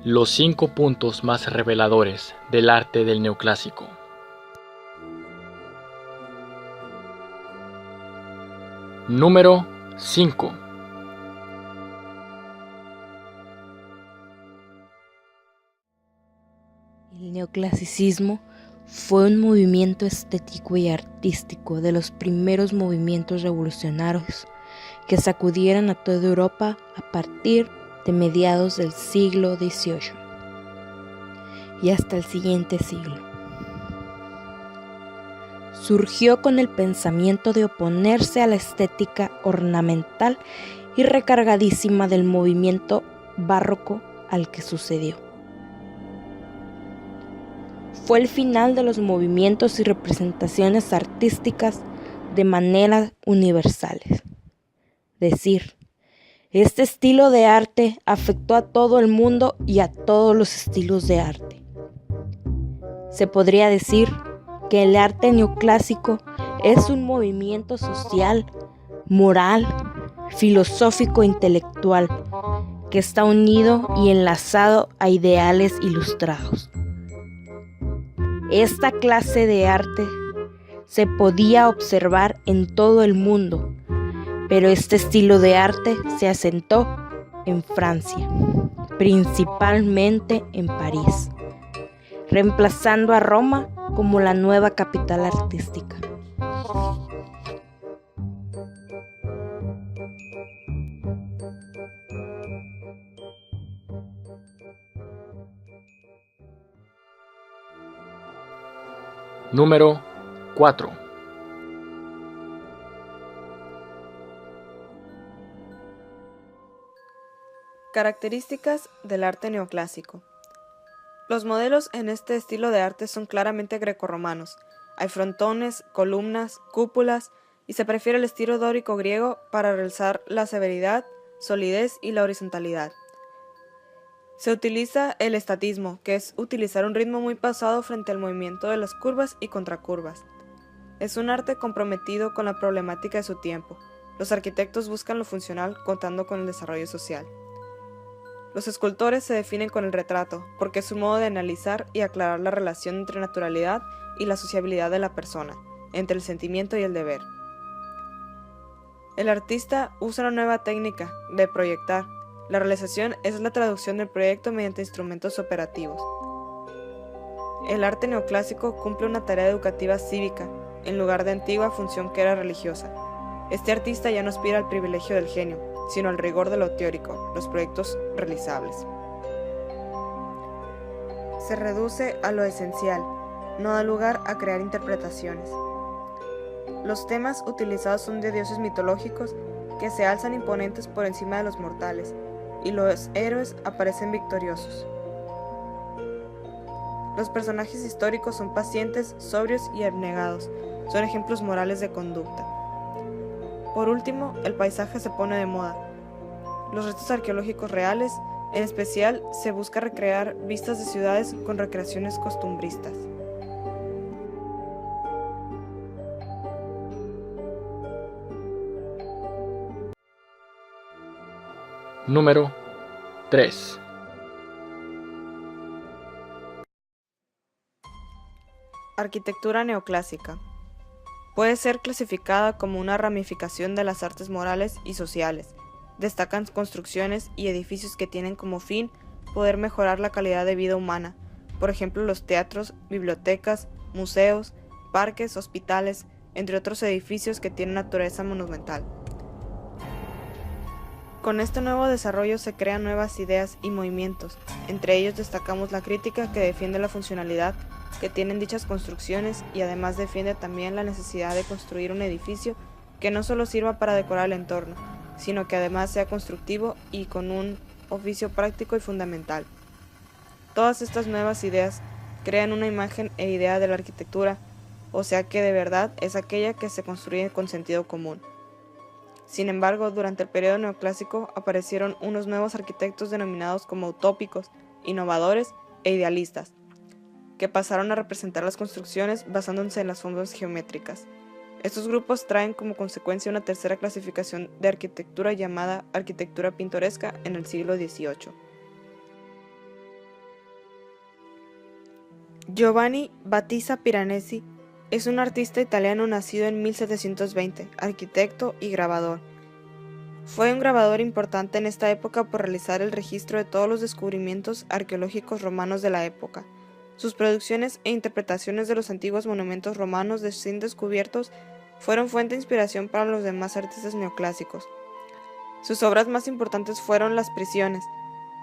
Los 5 puntos más reveladores del arte del neoclásico. Número 5. El neoclasicismo fue un movimiento estético y artístico de los primeros movimientos revolucionarios que sacudieron a toda Europa a partir de mediados del siglo XVIII y hasta el siguiente siglo. Surgió con el pensamiento de oponerse a la estética ornamental y recargadísima del movimiento barroco al que sucedió. Fue el final de los movimientos y representaciones artísticas de manera universales. Decir, este estilo de arte afectó a todo el mundo y a todos los estilos de arte. Se podría decir que el arte neoclásico es un movimiento social, moral, filosófico e intelectual que está unido y enlazado a ideales ilustrados. Esta clase de arte se podía observar en todo el mundo, pero este estilo de arte se asentó en Francia, principalmente en París, reemplazando a Roma como la nueva capital artística. Número 4. Características del arte neoclásico. Los modelos en este estilo de arte son claramente grecorromanos. Hay frontones, columnas, cúpulas, y se prefiere el estilo dórico griego para realzar la severidad, solidez y la horizontalidad. Se utiliza el estatismo, que es utilizar un ritmo muy pasado frente al movimiento de las curvas y contracurvas. Es un arte comprometido con la problemática de su tiempo. Los arquitectos buscan lo funcional contando con el desarrollo social. Los escultores se definen con el retrato, porque es un modo de analizar y aclarar la relación entre naturalidad y la sociabilidad de la persona, entre el sentimiento y el deber. El artista usa una nueva técnica de proyectar. La realización es la traducción del proyecto mediante instrumentos operativos. El arte neoclásico cumple una tarea educativa cívica, en lugar de antigua función que era religiosa. Este artista ya no aspira al privilegio del genio, sino al rigor de lo teórico, los proyectos realizables. Se reduce a lo esencial, no da lugar a crear interpretaciones. Los temas utilizados son de dioses mitológicos que se alzan imponentes por encima de los mortales, y los héroes aparecen victoriosos. Los personajes históricos son pacientes, sobrios y abnegados, son ejemplos morales de conducta. Por último, el paisaje se pone de moda. Los restos arqueológicos reales, en especial, se busca recrear vistas de ciudades con recreaciones costumbristas. Número 3. Arquitectura neoclásica. Puede ser clasificada como una ramificación de las artes morales y sociales. Destacan construcciones y edificios que tienen como fin poder mejorar la calidad de vida humana, por ejemplo los teatros, bibliotecas, museos, parques, hospitales, entre otros edificios que tienen naturaleza monumental. Con este nuevo desarrollo se crean nuevas ideas y movimientos, entre ellos destacamos la crítica que defiende la funcionalidad que tienen dichas construcciones y además defiende también la necesidad de construir un edificio que no solo sirva para decorar el entorno, sino que además sea constructivo y con un oficio práctico y fundamental. Todas estas nuevas ideas crean una imagen e idea de la arquitectura, o sea que de verdad es aquella que se construye con sentido común. Sin embargo, durante el periodo neoclásico aparecieron unos nuevos arquitectos denominados como utópicos, innovadores e idealistas, que pasaron a representar las construcciones basándose en las formas geométricas. Estos grupos traen como consecuencia una tercera clasificación de arquitectura llamada arquitectura pintoresca en el siglo XVIII. Giovanni Battista Piranesi es un artista italiano nacido en 1720, arquitecto y grabador. Fue un grabador importante en esta época por realizar el registro de todos los descubrimientos arqueológicos romanos de la época. Sus producciones e interpretaciones de los antiguos monumentos romanos recién descubiertos fueron fuente de inspiración para los demás artistas neoclásicos. Sus obras más importantes fueron Las prisiones.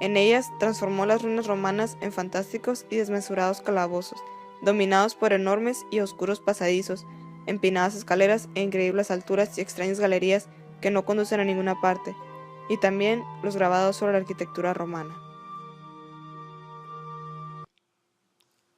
En ellas transformó las ruinas romanas en fantásticos y desmesurados calabozos, dominados por enormes y oscuros pasadizos, empinadas escaleras e increíbles alturas y extrañas galerías que no conducen a ninguna parte, y también los grabados sobre la arquitectura romana.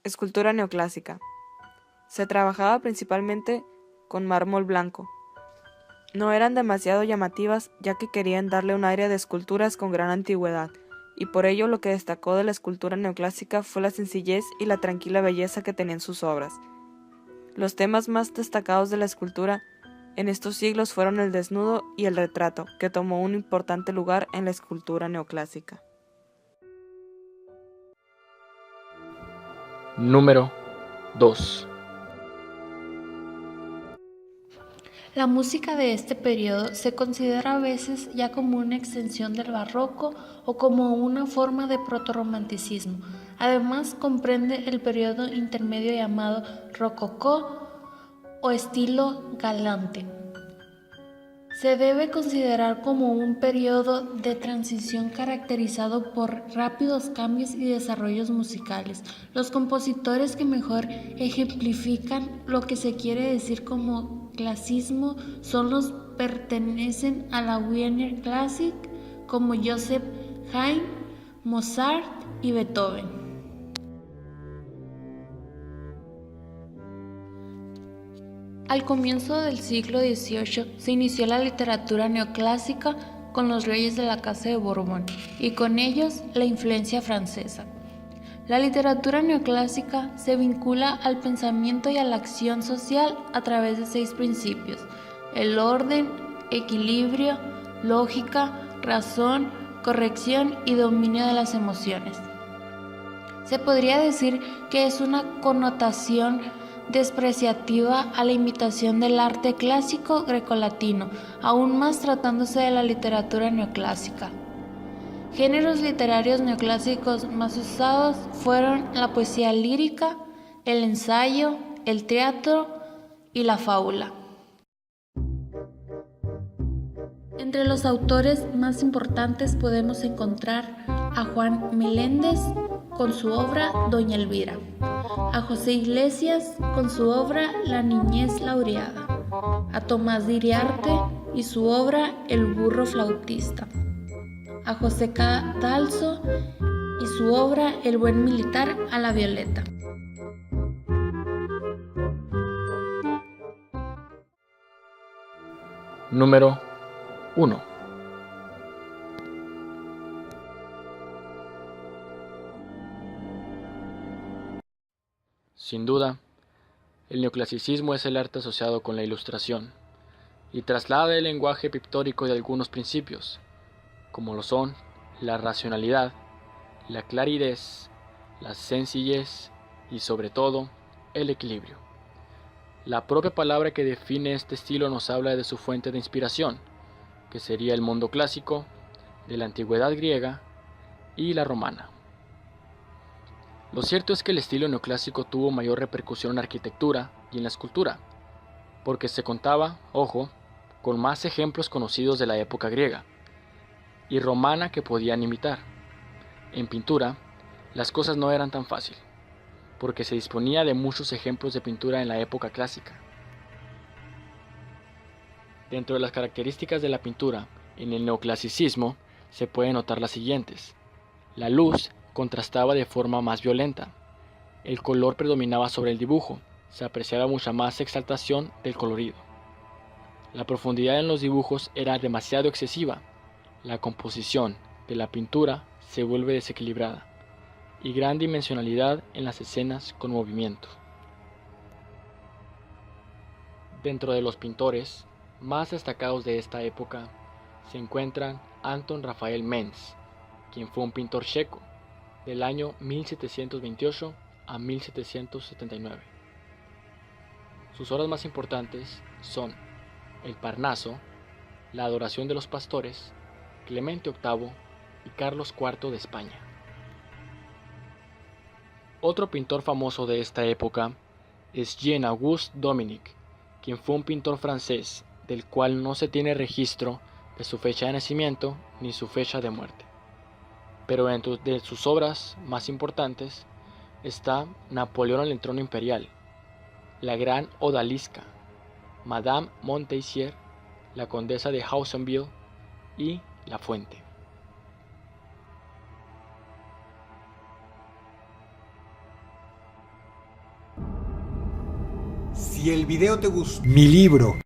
Escultura neoclásica. Se trabajaba principalmente con mármol blanco. No eran demasiado llamativas, ya que querían darle un aire de esculturas con gran antigüedad, y por ello lo que destacó de la escultura neoclásica fue la sencillez y la tranquila belleza que tenían sus obras. Los temas más destacados de la escultura en estos siglos fueron el desnudo y el retrato, que tomó un importante lugar en la escultura neoclásica. Número 2. La música de este periodo se considera a veces ya como una extensión del barroco o como una forma de protorromanticismo. Además, comprende el periodo intermedio llamado rococó o estilo galante. Se debe considerar como un periodo de transición caracterizado por rápidos cambios y desarrollos musicales. Los compositores que mejor ejemplifican lo que se quiere decir como clasicismo son los pertenecen a la Wiener Classic, como Joseph Haydn, Mozart y Beethoven. Al comienzo del siglo XVIII se inició la literatura neoclásica con los reyes de la Casa de Borbón y con ellos la influencia francesa. La literatura neoclásica se vincula al pensamiento y a la acción social a través de 6 principios: el orden, equilibrio, lógica, razón, corrección y dominio de las emociones. Se podría decir que es una connotación despreciativa a la imitación del arte clásico grecolatino, aún más tratándose de la literatura neoclásica. Géneros literarios neoclásicos más usados fueron la poesía lírica, el ensayo, el teatro y la fábula. Entre los autores más importantes podemos encontrar a Juan Meléndez con su obra Doña Elvira, a José Iglesias con su obra La niñez laureada, a Tomás de Iriarte y su obra El burro flautista, a José Cadalso y su obra El buen militar a la violeta. Número 1. Sin duda, el neoclasicismo es el arte asociado con la Ilustración y traslada el lenguaje pictórico de algunos principios, como lo son la racionalidad, la claridad, la sencillez y sobre todo el equilibrio. La propia palabra que define este estilo nos habla de su fuente de inspiración, que sería el mundo clásico, de la antigüedad griega y la romana. Lo cierto es que el estilo neoclásico tuvo mayor repercusión en la arquitectura y en la escultura, porque se contaba, ojo, con más ejemplos conocidos de la época griega y romana que podían imitar. En pintura, las cosas no eran tan fáciles, porque se disponía de muchos ejemplos de pintura en la época clásica. Dentro de las características de la pintura en el neoclasicismo se pueden notar las siguientes. La luz contrastaba de forma más violenta. El color predominaba sobre el dibujo, se apreciaba mucha más exaltación del colorido. La profundidad en los dibujos era demasiado excesiva. La composición de la pintura se vuelve desequilibrada y gran dimensionalidad en las escenas con movimiento. Dentro de los pintores más destacados de esta época se encuentran Anton Raphael Mengs, quien fue un pintor checo del año 1728 a 1779. Sus obras más importantes son El Parnaso, La adoración de los pastores, Clemente VIII y Carlos IV de España. Otro pintor famoso de esta época es Jean-Auguste Dominique, quien fue un pintor francés del cual no se tiene registro de su fecha de nacimiento ni su fecha de muerte. Pero dentro de sus obras más importantes está Napoleón en el trono imperial, La gran odalisca, Madame Montpensier, La condesa de Haussonville y La fuente. Si el video te gustó, mi libro